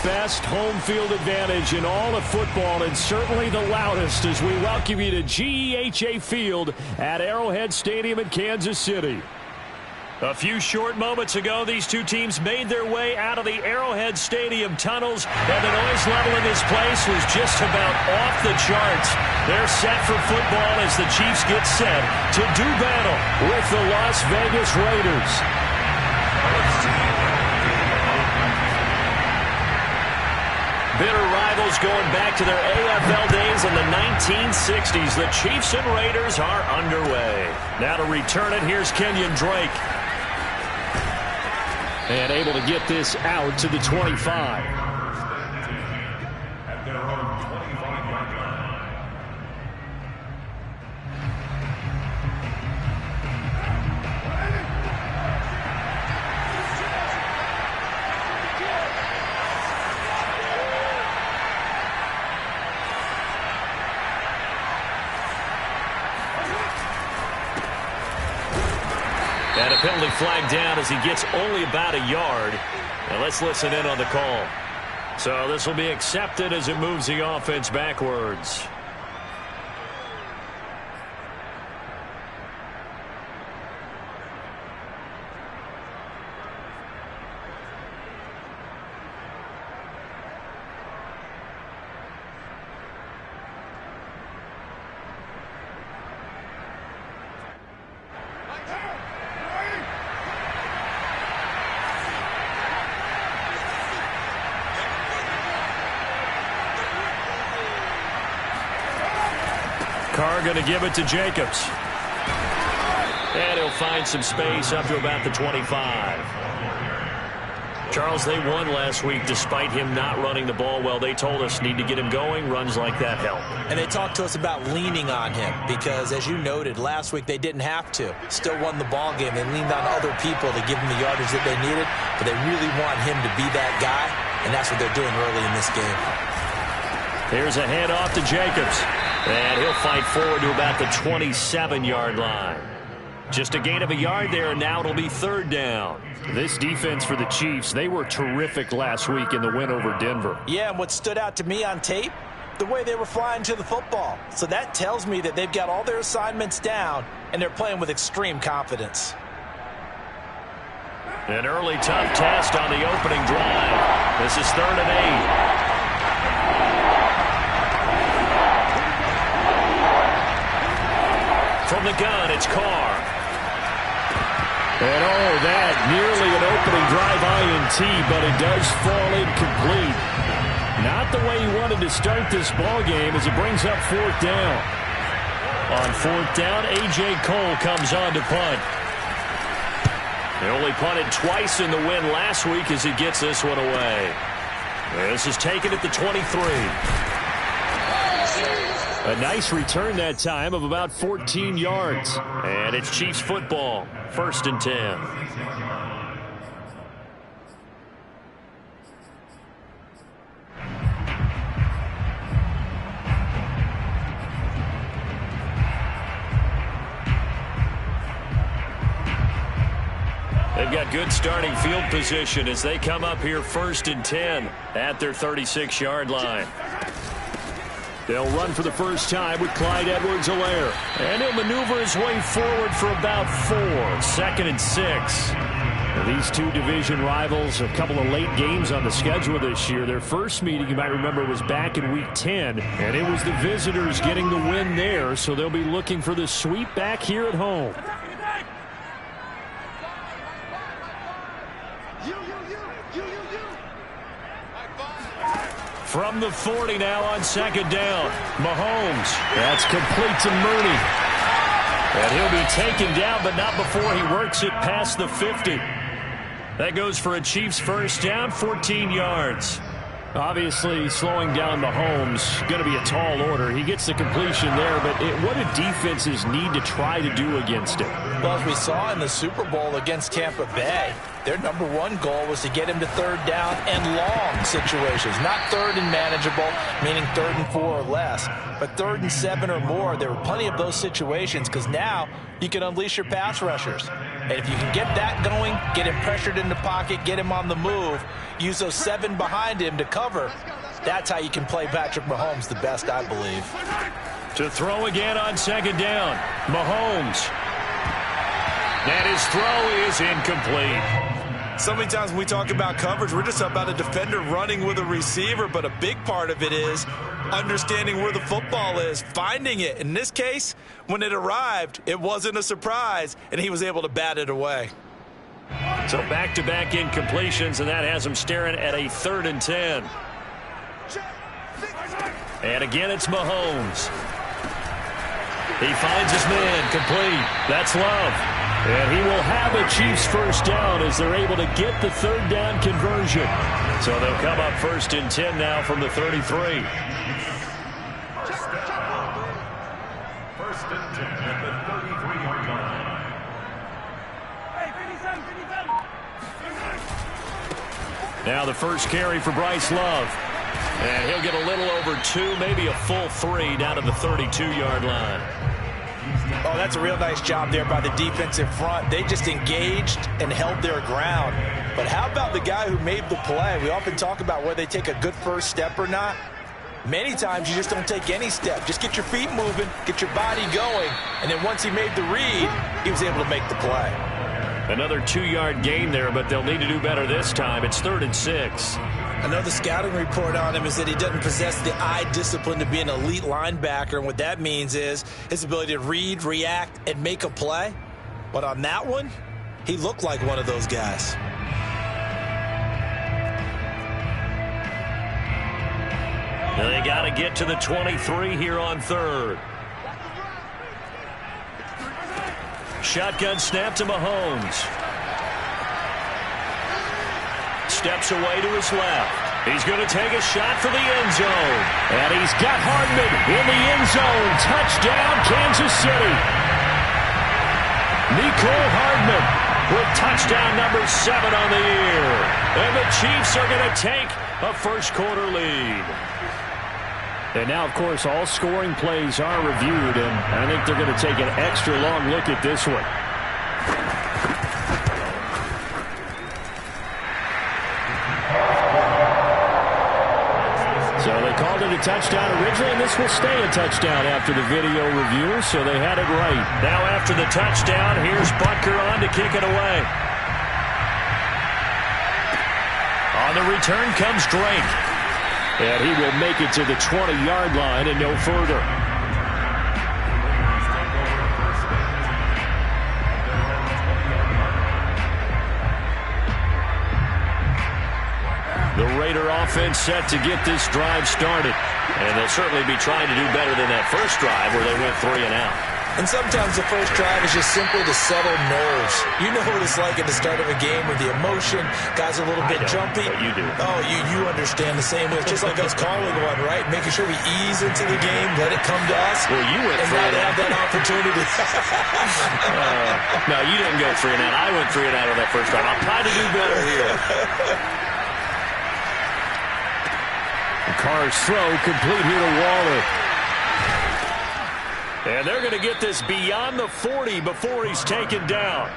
best home field advantage in all of football, and certainly the loudest, as we welcome you to GEHA Field at Arrowhead Stadium in Kansas City. A few short moments ago, these two teams made their way out of the Arrowhead Stadium tunnels, and the noise level in this place was just about off the charts. They're set for football as the Chiefs get set to do battle with the Las Vegas Raiders. Bitter rivals going back to their AFL days in the 1960s. The Chiefs and Raiders are underway. Now to return it, here's Kenyon Drake. And able to get this out to the 25. And a penalty flag down as he gets only about a yard. And let's listen in on the call. So this will be accepted as it moves the offense backwards. Carr going to give it to Jacobs. And he'll find some space up to about the 25. Charles, they won last week despite him not running the ball well. They told us need to get him going. Runs like that help. And they talked to us about leaning on him because, as you noted, last week they didn't have to. Still won the ball game. They leaned on other people to give him the yardage that they needed, but they really want him to be that guy, and that's what they're doing early in this game. Here's a handoff to Jacobs. And he'll fight forward to about the 27-yard line. Just a gain of a yard there, and now it'll be third down. This defense for the Chiefs, they were terrific last week in the win over Denver. Yeah, and what stood out to me on tape, the way they were flying to the football. So that tells me that they've got all their assignments down, and they're playing with extreme confidence. An early tough test on the opening drive. This is 3rd and 8. From the gun, it's Carr. And oh, that nearly an opening drive INT, but it does fall incomplete. Not the way he wanted to start this ball game as it brings up 4th down. On 4th down, A.J. Cole comes on to punt. They only punted twice in the win last week as he gets this one away. This is taken at the 23. A nice return that time of about 14 yards. And it's Chiefs football. 1st and 10. They've got good starting field position as they come up here 1st and 10 at their 36-yard line. They'll run for the first time with Clyde Edwards-Helaire. And he'll maneuver his way forward for about 4. 2nd and 6. Now, these two division rivals, a couple of late games on the schedule this year. Their first meeting, you might remember, was back in Week 10. And it was the visitors getting the win there. So they'll be looking for the sweep back here at home. From the 40 now on 2nd down. Mahomes. That's complete to Mooney. And he'll be taken down, but not before he works it past the 50. That goes for a Chiefs first down, 14 yards. Obviously, slowing down Mahomes, going to be a tall order. He gets the completion there, but what do defenses need to try to do against him? Well, as we saw in the Super Bowl against Tampa Bay, their #1 goal was to get him to 3rd down and long situations. Not 3rd and manageable, meaning 3rd and 4 or less, but 3rd and 7 or more. There were plenty of those situations because now you can unleash your pass rushers. And if you can get that going, get him pressured in the pocket, get him on the move, use those 7 behind him to cover, that's how you can play Patrick Mahomes the best, I believe. To throw again on second down, Mahomes. And his throw is incomplete. So many times when we talk about coverage, we're just about a defender running with a receiver, but a big part of it is understanding where the football is, finding it. In this case, when it arrived, it wasn't a surprise, and he was able to bat it away. So back-to-back incompletions, and that has him staring at a 3rd and 10. And again, it's Mahomes. He finds his man, complete. That's Love. And he will have a Chiefs first down as they're able to get the 3rd down conversion. So they'll come up 1st and 10 now from the 33. 1st and 10 at the 33-yard line. Now the first carry for Bryce Love. And he'll get a little over 2, maybe a full 3 down to the 32-yard line. Oh, that's a real nice job there by the defensive front. They just engaged and held their ground. But how about the guy who made the play? We often talk about whether they take a good first step or not. Many times you just don't take any step. Just get your feet moving, get your body going, and then once he made the read, he was able to make the play. Another 2-yard gain there, but they'll need to do better this time. It's 3rd and 6. Another scouting report on him is that he doesn't possess the eye discipline to be an elite linebacker, and what that means is his ability to read, react, and make a play. But on that one, he looked like one of those guys. They got to get to the 23 here on 3rd. Shotgun snap to Mahomes. Steps away to his left. He's going to take a shot for the end zone. And he's got Hardman in the end zone. Touchdown, Kansas City. Nicole Hardman with touchdown number 7 on the year. And the Chiefs are going to take a first-quarter lead. And now, of course, all scoring plays are reviewed, and I think they're going to take an extra long look at this one. So they called it a touchdown originally, and this will stay a touchdown after the video review, so they had it right. Now after the touchdown, here's Butker on to kick it away. On the return comes Drake. And he will make it to the 20-yard line and no further. The Raider offense set to get this drive started. And they'll certainly be trying to do better than that first drive where they went 3 and out. And sometimes the first drive is just simply to settle nerves. You know what it's like at the start of a game with the emotion. Guys are a little bit jumpy. But you do. Oh, you understand the same way. It's just like us calling one, right? Making sure we ease into the game, let it come to us. Well, you went 3 and out. Have that opportunity. No, you didn't go 3 and out. I went 3 and out on that first drive. I'll try to do better here. Carr's throw complete here to Waller. And they're going to get this beyond the 40 before he's taken down.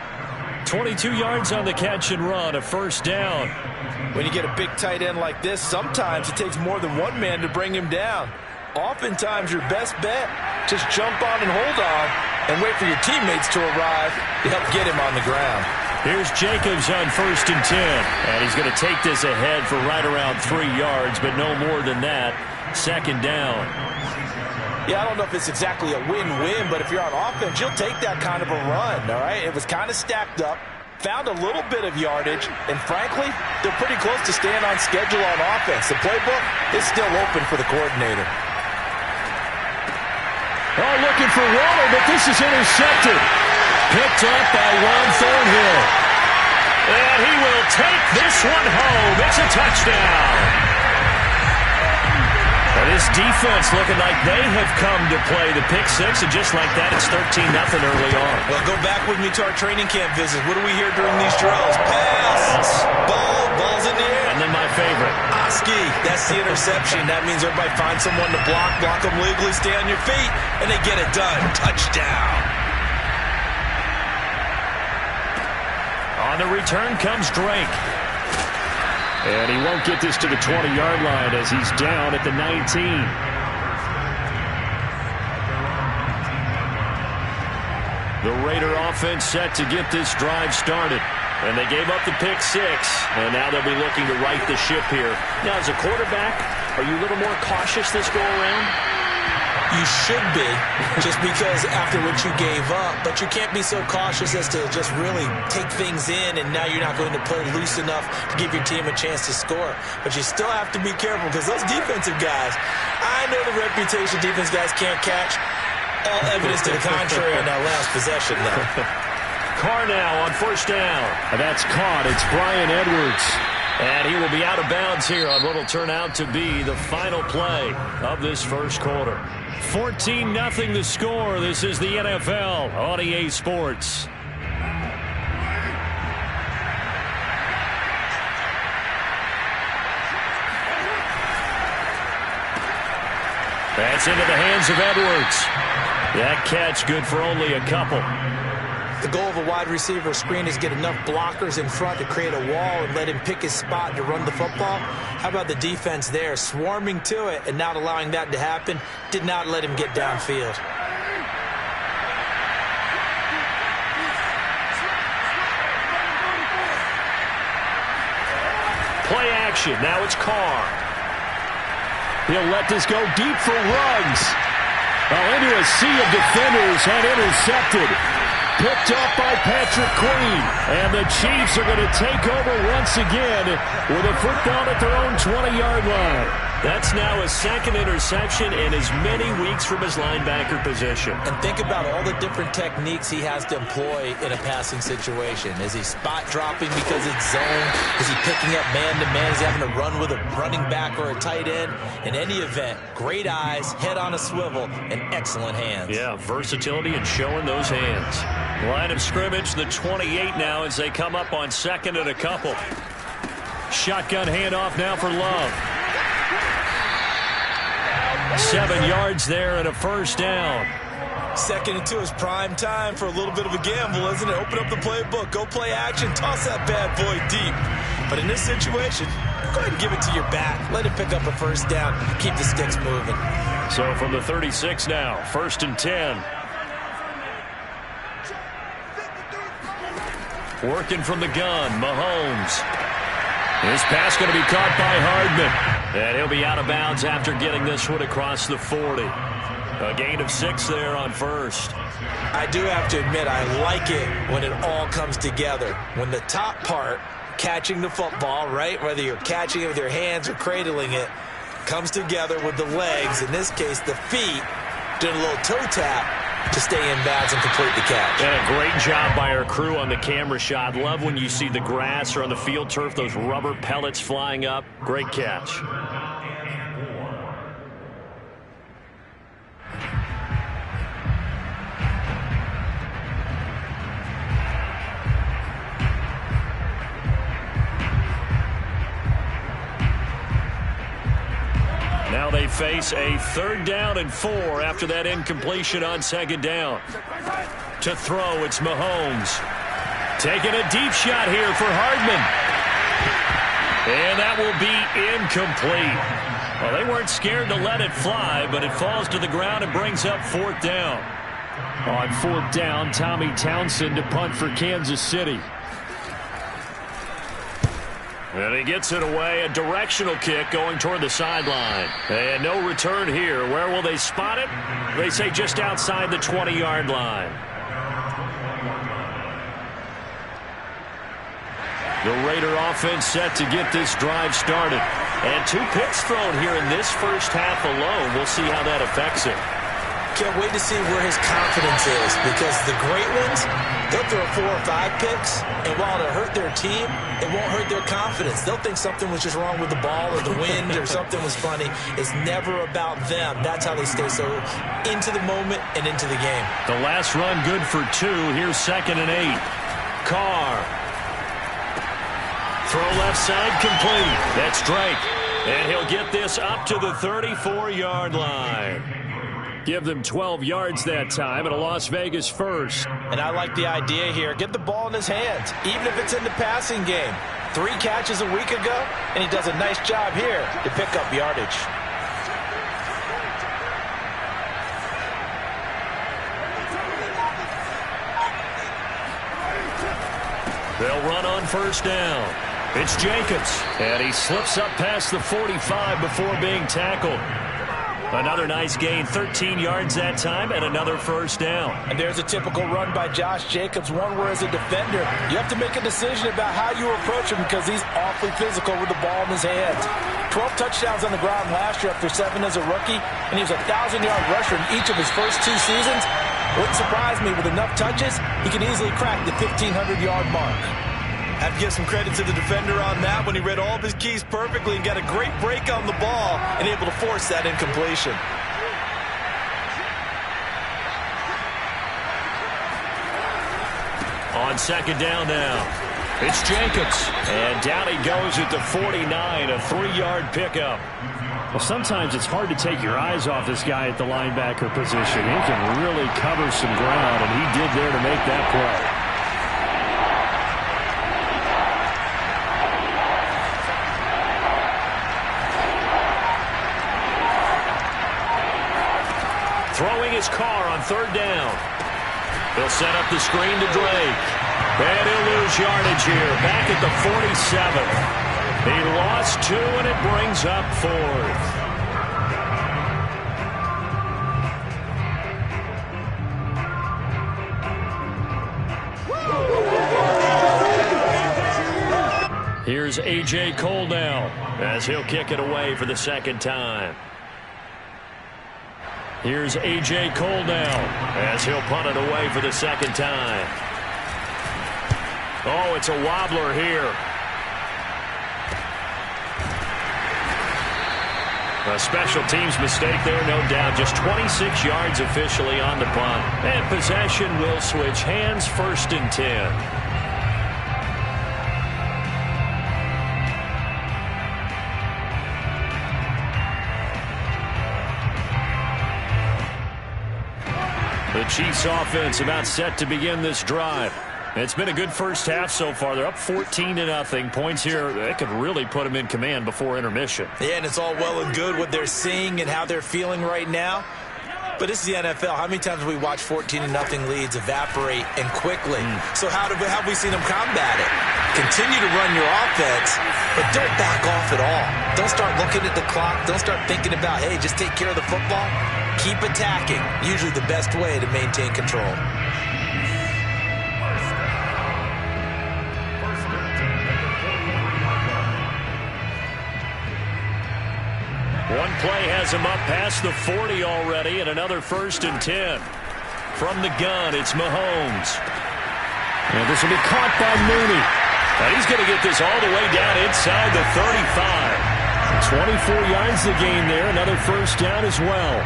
22 yards on the catch and run, a first down. When you get a big tight end like this, sometimes it takes more than one man to bring him down. Oftentimes, your best bet, just jump on and hold on and wait for your teammates to arrive to help get him on the ground. Here's Jacobs on 1st and 10. And he's going to take this ahead for right around 3 yards, but no more than that. 2nd down. Yeah, I don't know if it's exactly a win-win, but if you're on offense, you'll take that kind of a run, all right? It was kind of stacked up, found a little bit of yardage, and frankly, they're pretty close to staying on schedule on offense. The playbook is still open for the coordinator. Oh, looking for Waller, but this is intercepted. Picked up by Ron Thornhill. And he will take this one home. It's a touchdown. And his defense looking like they have come to play the pick six, and just like that, it's 13-0 early on. Well, go back with me to our training camp visit. What do we hear during these drills? Pass, ball's in the air. And then my favorite. Oski, that's the interception. That means everybody finds someone to block them legally, stay on your feet, and they get it done. Touchdown. On the return comes Drake. And he won't get this to the 20-yard line as he's down at the 19. The Raider offense set to get this drive started. And they gave up the pick six, and now they'll be looking to right the ship here. Now, as a quarterback, are you a little more cautious this go-around? You should be, just because after what you gave up. But you can't be so cautious as to just really take things in, and now you're not going to play loose enough to give your team a chance to score. But you still have to be careful, because those defensive guys, I know the reputation defense guys can't catch. All evidence to the contrary on that last possession, though. Carr now on first down. That's caught. It's Brian Edwards. And he will be out of bounds here on what will turn out to be the final play of this first quarter. 14-0 the score. This is the NFL on EA Sports. That's into the hands of Edwards. That catch good for only a couple. The goal of a wide receiver screen is get enough blockers in front to create a wall and let him pick his spot to run the football. How about the defense there, swarming to it and not allowing that to happen? Did not let him get downfield. Play action. Now it's Carr. He'll let this go deep for Ruggs. Into a sea of defenders and intercepted. Picked up by Patrick Queen. And the Chiefs are going to take over once again with a football at their own 20-yard line. That's now his second interception in as many weeks from his linebacker position. And think about all the different techniques he has to employ in a passing situation. Is he spot dropping because it's zone? Is he picking up man-to-man? Is he having to run with a running back or a tight end? In any event, great eyes, head on a swivel, and excellent hands. Yeah, versatility and showing those hands. Line of scrimmage, the 28 now as they come up on second and a couple. Shotgun handoff now for Love. 7 yards there and a first down. Second and 2 is prime time for a little bit of a gamble, isn't it? Open up the playbook, go play action, toss that bad boy deep. But in this situation, go ahead and give it to your back. Let him pick up a first down. Keep the sticks moving. So from the 36 now, first and 10. Working from the gun, Mahomes. This pass going to be caught by Hardman. And he'll be out of bounds after getting this one across the 40. A gain of 6 there on first. I do have to admit, I like it when it all comes together. When the top part, catching the football, right, whether you're catching it with your hands or cradling it, comes together with the legs, in this case the feet, doing a little toe tap to stay in bounds and complete the catch. And a great job by our crew on the camera shot. Love when you see the grass or on the field turf, those rubber pellets flying up. Great catch. Now they face a 3rd down and 4 after that incompletion on 2nd down. To throw, it's Mahomes. Taking a deep shot here for Hardman. And that will be incomplete. Well, they weren't scared to let it fly, but it falls to the ground and brings up 4th down. On 4th down, Tommy Townsend to punt for Kansas City. And he gets it away, a directional kick going toward the sideline. And no return here. Where will they spot it? They say just outside the 20-yard line. The Raider offense set to get this drive started. And 2 picks thrown here in this first half alone. We'll see how that affects it. Can't wait to see where his confidence is, because the great ones, they'll throw 4 or 5 picks, and while it'll hurt their team, it won't hurt their confidence. They'll think something was just wrong with the ball or the wind or something was funny. It's never about them. That's how they stay so into the moment and into the game. The last run good for 2. Here's 2nd and 8. Carr. Throw left side complete. That's Drake. And he'll get this up to the 34-yard line. Give them 12 yards that time, and a Las Vegas first. And I like the idea here. Get the ball in his hands, even if it's in the passing game. 3 catches a week ago, and he does a nice job here to pick up yardage. They'll run on first down. It's Jacobs, and he slips up past the 45 before being tackled. Another nice gain, 13 yards that time, and another first down. And there's a typical run by Josh Jacobs, one where as a defender, you have to make a decision about how you approach him because he's awfully physical with the ball in his hands. 12 touchdowns on the ground last year after 7 as a rookie, and he was a 1,000-yard rusher in each of his first 2 seasons. Wouldn't surprise me, with enough touches, he can easily crack the 1,500-yard mark. Have to give some credit to the defender on that when he read all of his keys perfectly and got a great break on the ball and able to force that incompletion. On second down now, it's Jacobs, and down he goes at the 49, a 3-yard pickup. Well, sometimes it's hard to take your eyes off this guy at the linebacker position. He can really cover some ground, and he did there to make that play. Throwing his car on third down. He'll set up the screen to Drake. And he'll lose yardage here. Back at the 47. He lost 2, and it brings up 4th. Here's A.J. Cole now as he'll kick it away for the second time. Here's A.J. Cole now as he'll punt it away for the second time. Oh, it's a wobbler here. A special teams mistake there, no doubt. Just 26 yards officially on the punt. And possession will switch hands, 1st and 10. The Chiefs offense about set to begin this drive. It's been a good first half so far. They're up 14-0. Points here, they could really put them in command before intermission. Yeah, and it's all well and good what they're seeing and how they're feeling right now. But this is the NFL. How many times have we watched 14-0 leads evaporate and quickly? So how have we seen them combat it? Continue to run your offense, but don't back off at all. Don't start looking at the clock. Don't start thinking about, hey, just take care of the football. Keep attacking. Usually the best way to maintain control. One play has him up past the 40 already, and another 1st and 10. From the gun, it's Mahomes. And this will be caught by Mooney. And he's going to get this all the way down inside the 35. 24 yards the gain there. Another first down as well.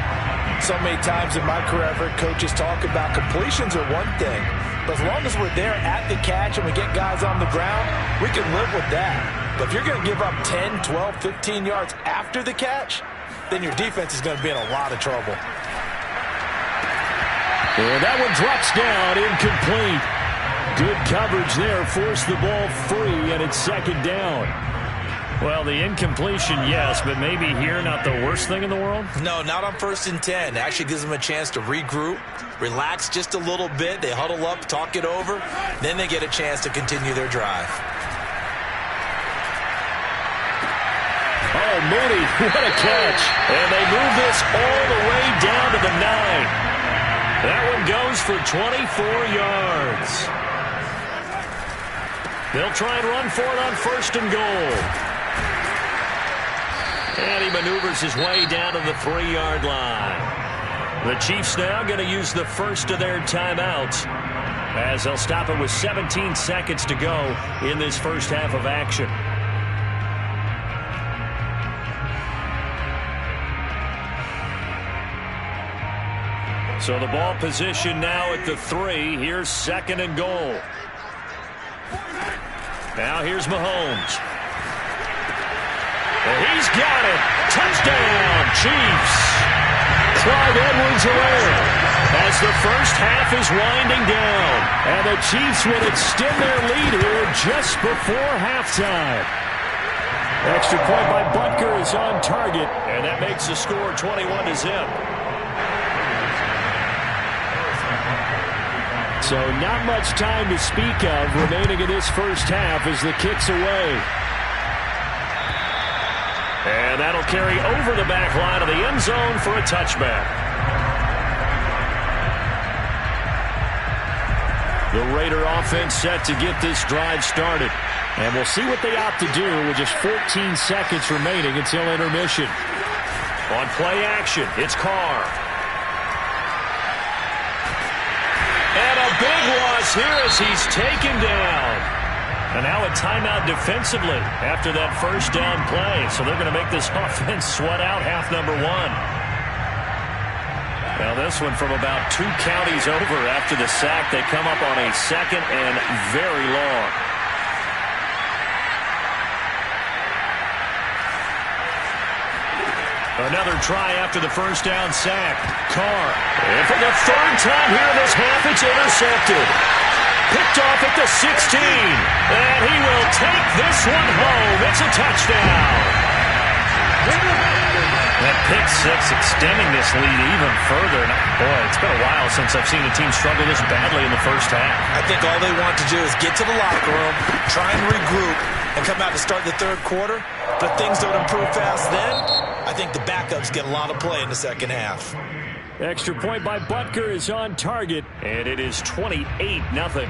So many times in my career, I've heard coaches talk about completions are one thing. But as long as we're there at the catch and we get guys on the ground, we can live with that. But if you're going to give up 10, 12, 15 yards after the catch, then your defense is going to be in a lot of trouble. And that one drops down, incomplete. Good coverage there, forced the ball free, and it's second down. Well, the incompletion, yes, but maybe here not the worst thing in the world? No, not on 1st and 10. It actually gives them a chance to regroup, relax just a little bit. They huddle up, talk it over. Then they get a chance to continue their drive. Oh, Mooney, what a catch. And they move this all the way down to the 9. That one goes for 24 yards. They'll try and run for it on 1st and goal. And he maneuvers his way down to the 3-yard line. The Chiefs now going to use the first of their timeouts as they'll stop it with 17 seconds to go in this first half of action. So the ball position now at the 3. Here's 2nd and goal. Now here's Mahomes. He's got it. Touchdown, Chiefs. Clyde Edwards-Helaire as the first half is winding down. And the Chiefs will extend their lead here just before halftime. Extra point by Butker is on target, and that makes the score 21-0. So not much time to speak of remaining in this first half as the kick's away. And that'll carry over the back line of the end zone for a touchback. The Raider offense set to get this drive started. And we'll see what they opt to do with just 14 seconds remaining until intermission. On play action, it's Carr. And a big loss here as he's taken down. And now a timeout defensively after that first down play. So they're going to make this offense sweat out half number one. Now this one from about 2 counties over after the sack. They come up on a second and very long. Another try after the first down sack. Carr. And for the third time here this half, it's intercepted. Picked off at the 16. And he will take this one home. It's a touchdown. That pick six extending this lead even further. Boy, it's been a while since I've seen a team struggle this badly in the first half. I think all they want to do is get to the locker room, try and regroup, and come out to start the third quarter. But things don't improve fast then. I think the backups get a lot of play in the second half. Extra point by Butker is on target, and it is 28-0.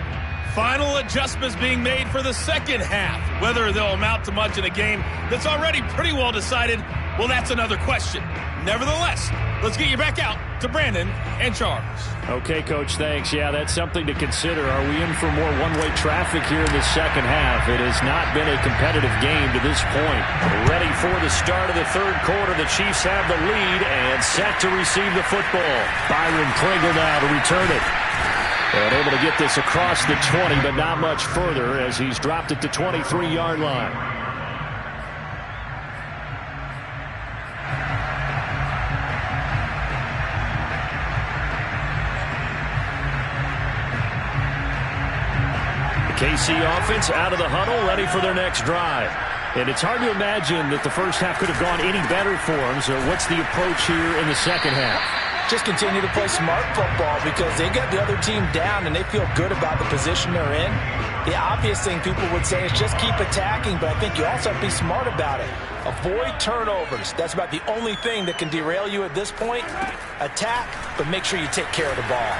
Final adjustments being made for the second half. Whether they'll amount to much in a game that's already pretty well decided, well, that's another question. Nevertheless, let's get you back out to Brandon and Charles. Okay, Coach, thanks. Yeah, that's something to consider. Are we in for more one-way traffic here in the second half? It has not been a competitive game to this point. Ready for the start of the third quarter. The Chiefs have the lead and set to receive the football. Byron Pringle now to return it. And able to get this across the 20, but not much further as he's dropped it to 23-yard line. KC offense out of the huddle, ready for their next drive. And it's hard to imagine that the first half could have gone any better for them. So what's the approach here in the second half? Just continue to play smart football because they got the other team down and they feel good about the position they're in. The obvious thing people would say is just keep attacking, but I think you also have to be smart about it. Avoid turnovers. That's about the only thing that can derail you at this point. Attack, but make sure you take care of the ball.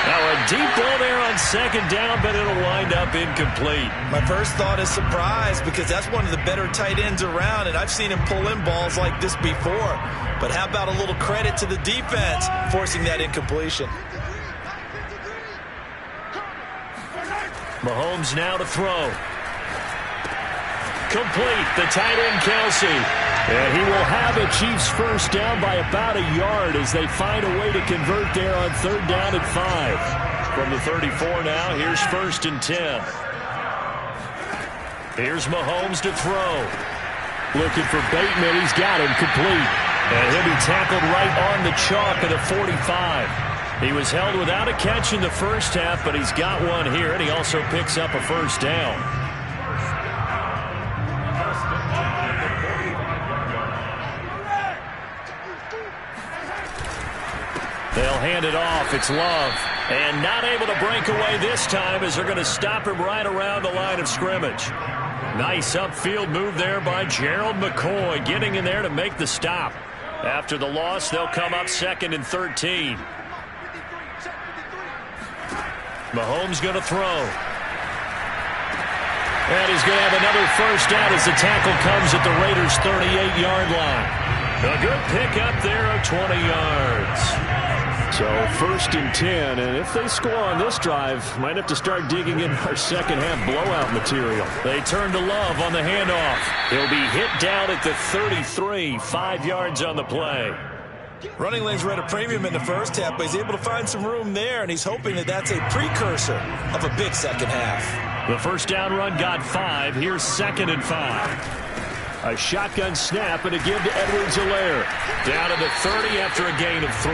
Now a deep ball there on second down, but it'll wind up incomplete. My first thought is surprise because that's one of the better tight ends around, and I've seen him pull in balls like this before. But how about a little credit to the defense forcing that incompletion? Mahomes now to throw. Complete, the tight end Kelsey. And he will have a Chiefs first down by about a yard as they find a way to convert there on third down and 5. From the 34 now, here's first and 10. Here's Mahomes to throw. Looking for Bateman, he's got him complete. And he'll be tackled right on the chalk of the 45. He was held without a catch in the first half, but he's got one here, and he also picks up a first down. They'll hand it off. It's Love. And not able to break away this time as they're going to stop him right around the line of scrimmage. Nice upfield move there by Gerald McCoy, getting in there to make the stop. After the loss, they'll come up second and 13. Mahomes going to throw. And he's going to have another first down as the tackle comes at the Raiders' 38-yard line. A good pickup there of 20 yards. So first and 10, and if they score on this drive, might have to start digging in our second half blowout material. They turn to Love on the handoff. He'll be hit down at the 33, 5 yards on the play. Running lanes were at a premium in the first half, but he's able to find some room there, and he's hoping that that's a precursor of a big second half. The first down run got 5. Here's second and 5. A shotgun snap and a give to Edwards-Helaire. Down to the 30 after a gain of 3.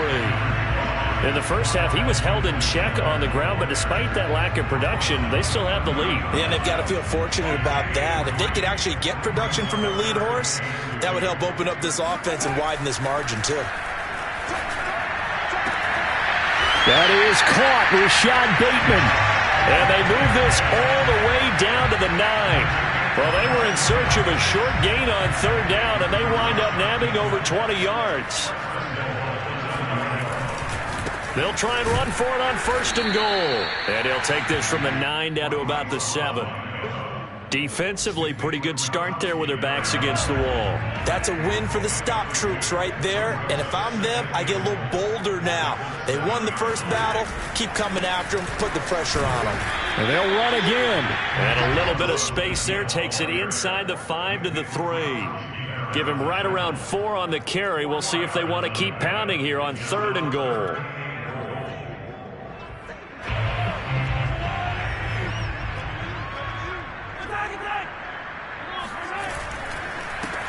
In the first half, he was held in check on the ground, but despite that lack of production, they still have the lead. And they've got to feel fortunate about that. If they could actually get production from their lead horse, that would help open up this offense and widen this margin, too. That is caught, Rashad Bateman. And they move this all the way down to the 9. Well, they were in search of a short gain on third down, and they wind up nabbing over 20 yards. They'll try and run for it on first and goal. And he'll take this from the 9 down to about the 7. Defensively, pretty good start there with their backs against the wall. That's a win for the stop troops right there. And if I'm them, I get a little bolder now. They won the first battle. Keep coming after them. Put the pressure on them. And they'll run again. And a little bit of space there. Takes it inside the 5 to the 3. Give him right around 4 on the carry. We'll see if they want to keep pounding here on third and goal.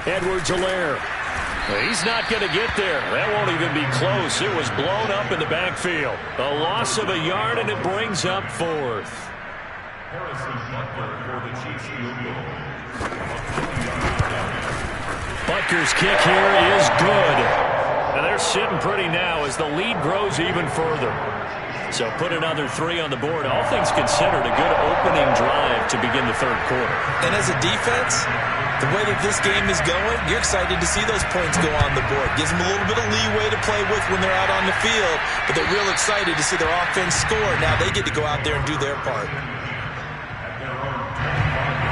Edwards-Helaire. He's not going to get there. That won't even be close. It was blown up in the backfield. A loss of a yard, and it brings up fourth. Butker's kick here is good. And they're sitting pretty now as the lead grows even further. So put another 3 on the board. All things considered, a good opening drive to begin the third quarter. And as a defense, the way that this game is going, you're excited to see those points go on the board. Gives them a little bit of leeway to play with when they're out on the field, but they're real excited to see their offense score. Now they get to go out there and do their part.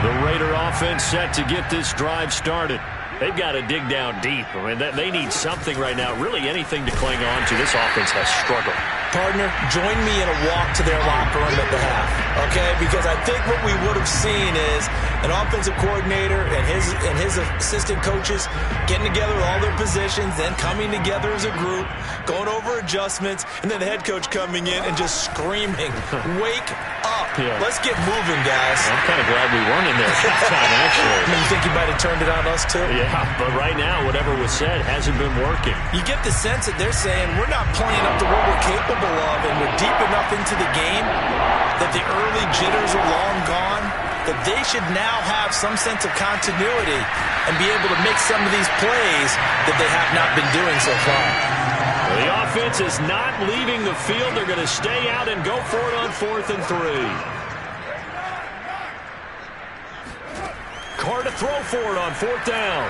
The Raider offense set to get this drive started. They've got to dig down deep. I mean, they need something right now, really anything to cling on to. This offense has struggled. Partner, join me in a walk to their locker room at the half, okay? Because I think what we would have seen is an offensive coordinator and his assistant coaches getting together with all their positions, then coming together as a group, going over adjustments, and then the head coach coming in and just screaming, "Wake up. Yeah. Let's get moving, guys." I'm kind of glad we weren't in there halftime, actually. You think you might have turned it on us, too? Yeah, but right now, whatever was said hasn't been working. You get the sense that they're saying, we're not playing up to what we're capable of, and we're deep enough into the game that the early jitters are long gone, that they should now have some sense of continuity and be able to make some of these plays that they have not been doing so far. Well, the offense is not leaving the field. They're going to stay out and go for it on 4th and 3. Carr to throw for it on 4th down.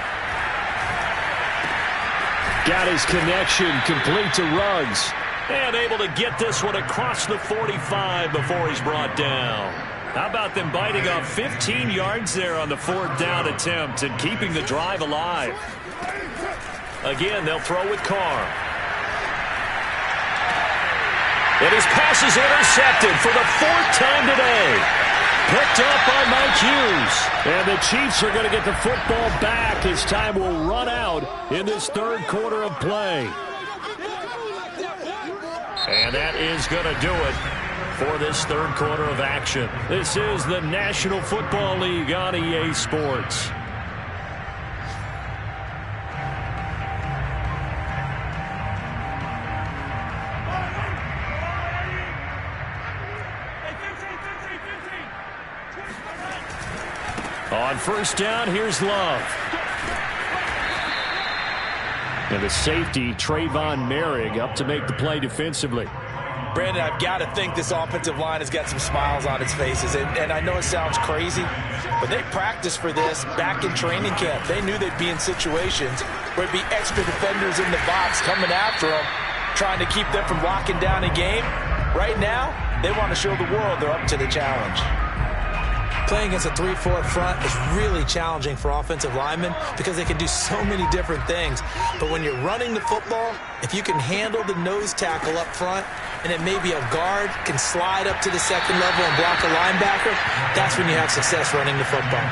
Got his connection complete to Ruggs. And able to get this one across the 45 before he's brought down. How about them biting off 15 yards there on the 4th down attempt and keeping the drive alive? Again, they'll throw with Carr. And his pass is intercepted for the 4th time today. Picked up by Mike Hughes. And the Chiefs are going to get the football back as time will run out in this third quarter of play. And that is going to do it for this third quarter of action. This is the National Football League on EA Sports. On first down, here's Love. And the safety, Trayvon Merrick, up to make the play defensively. Brandon, I've got to think this offensive line has got some smiles on its faces. And I know it sounds crazy, but they practiced for this back in training camp. They knew they'd be in situations where it'd be extra defenders in the box coming after them, trying to keep them from locking down a game. Right now, they want to show the world they're up to the challenge. Playing against a 3-4 front is really challenging for offensive linemen because they can do so many different things. But when you're running the football, if you can handle the nose tackle up front, and then maybe a guard can slide up to the second level and block a linebacker, that's when you have success running the football.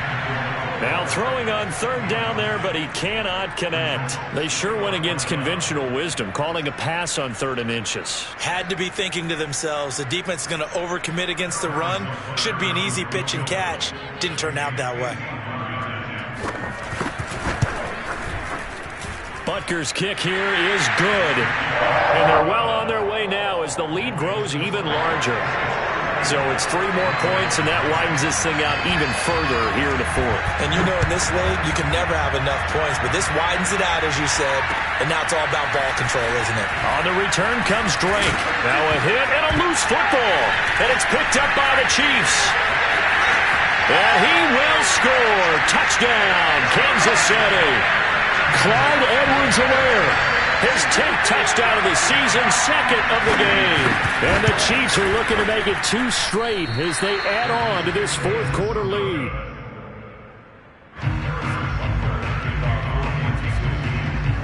Now throwing on third down there, but he cannot connect. They sure went against conventional wisdom, calling a pass on 3rd and inches. Had to be thinking to themselves, the defense is going to overcommit against the run. Should be an easy pitch and catch. Didn't turn out that way. Butker's kick here is good. And they're well on their way now as the lead grows even larger. So it's 3 more points, and that widens this thing out even further here to 4. And you know in this league, you can never have enough points, but this widens it out, as you said, and now it's all about ball control, isn't it? On the return comes Drake. Now a hit and a loose football. And it's picked up by the Chiefs. And he will score. Touchdown, Kansas City. Clyde Edwards-Helaire. His 10th touchdown of the season, 2nd of the game. And the Chiefs are looking to make it 2 straight as they add on to this 4th quarter lead.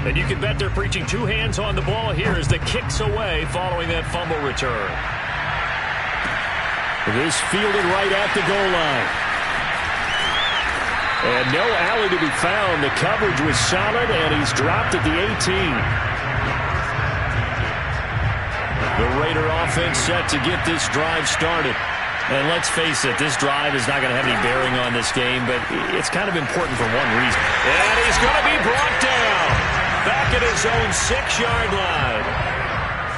And you can bet they're preaching 2 hands on the ball here as the kick's away following that fumble return. This fielded right at the goal line. And no alley to be found. The coverage was solid, and he's dropped at the 18. The Raider offense set to get this drive started. And let's face it, this drive is not going to have any bearing on this game, but it's kind of important for one reason. And he's going to be brought down back at his own 6-yard line.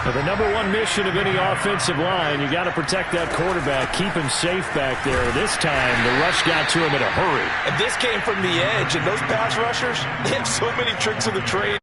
Now, the number 1 mission of any offensive line, you got to protect that quarterback, keep him safe back there. This time, the rush got to him in a hurry. And this came from the edge, and those pass rushers, they have so many tricks of the trade.